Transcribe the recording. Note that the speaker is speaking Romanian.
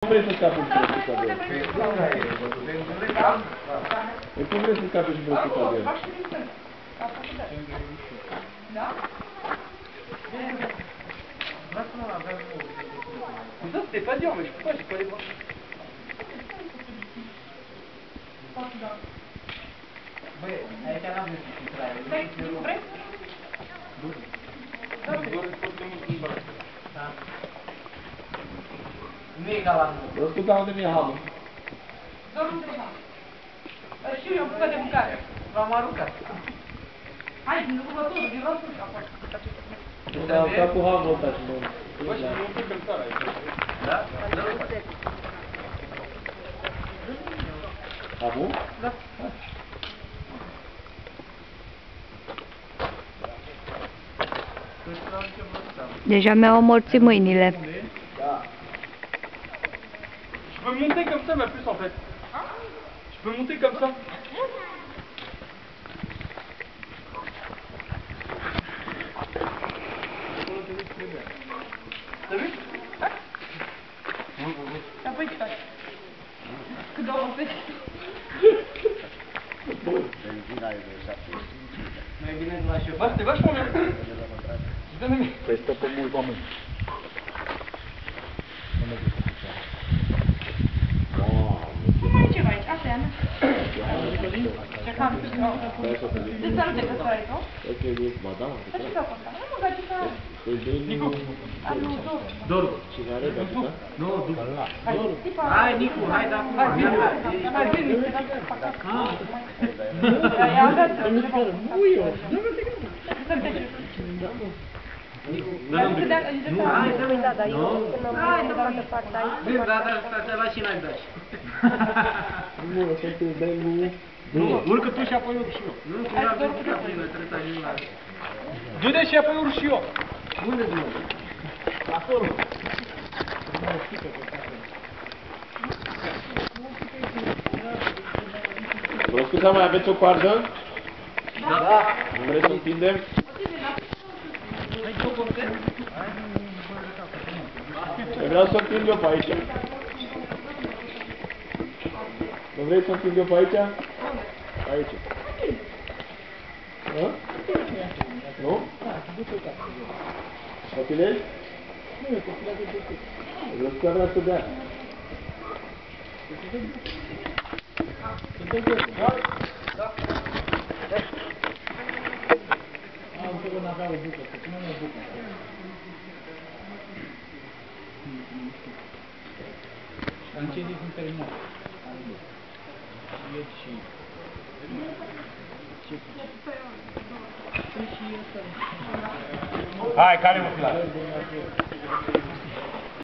Vrei să scapi și brățica de el? E cum vrei să scapi și brățica de el? Da? Да, ты пойдем, еще пойдем, пойдем. Băi, aici n-am găsit ce trai. Vrei? Nu e ca la noi. Eu spun unde mi-e halul. Domnul Trehan. Știu eu, bucă de mâncare. V-am aruncat. Hai, din următorul, din răsul și apoi. Am stat cu halul ăsta și nu... Bă, și nu te călcare aici. Da? Acum? Da. Deja mi-au amorțit mâinile. Da. Je peux monter comme ça, mais plus en fait. Je peux monter comme ça. T'as vu? Apoi ce faci? Cât două pe... Mai bine de la șofer. Bă, c'était vachement bien. J'ai bien aimé. Păi stă pe mult oameni. Ce faci? Asta e, Ana. Ce cam? De salute că stai, nu? Ok, ba da, Dar ce fac asta? Nu mă gaci ca... Nicu. Doru. Cine are gagica? Nu, după. Hai, tipa... Hai, Nicu, hai, da acum. Hai, vine. Hai, vine. Ia, gata. Nu eu. Nu, hai, să uita, dar eu când am venit în altă parte aici... Da, da, stai la și n-ai dat. Nu, așa te dai lu... Nu, urcă tu și apoi urc și eu. Nu, că n-am venit la plină, trebuie să ajung la... Du-te și apoi urc și eu. Unde du? Acolo. Vă scuza, mai aveți o coardă? Da. Nu vreți să întindem? Vreau să întind eu pe aici. Nu vrei să întind eu pe aici? Aici. Da? Nu? Copilezi? Nu, copilează de cât. Vreau să vrea să dea. Da. Am să vă n-avea o bucă, să ținem o bucă. Am ce zic în terminat. Și și... Hai, care mă filat?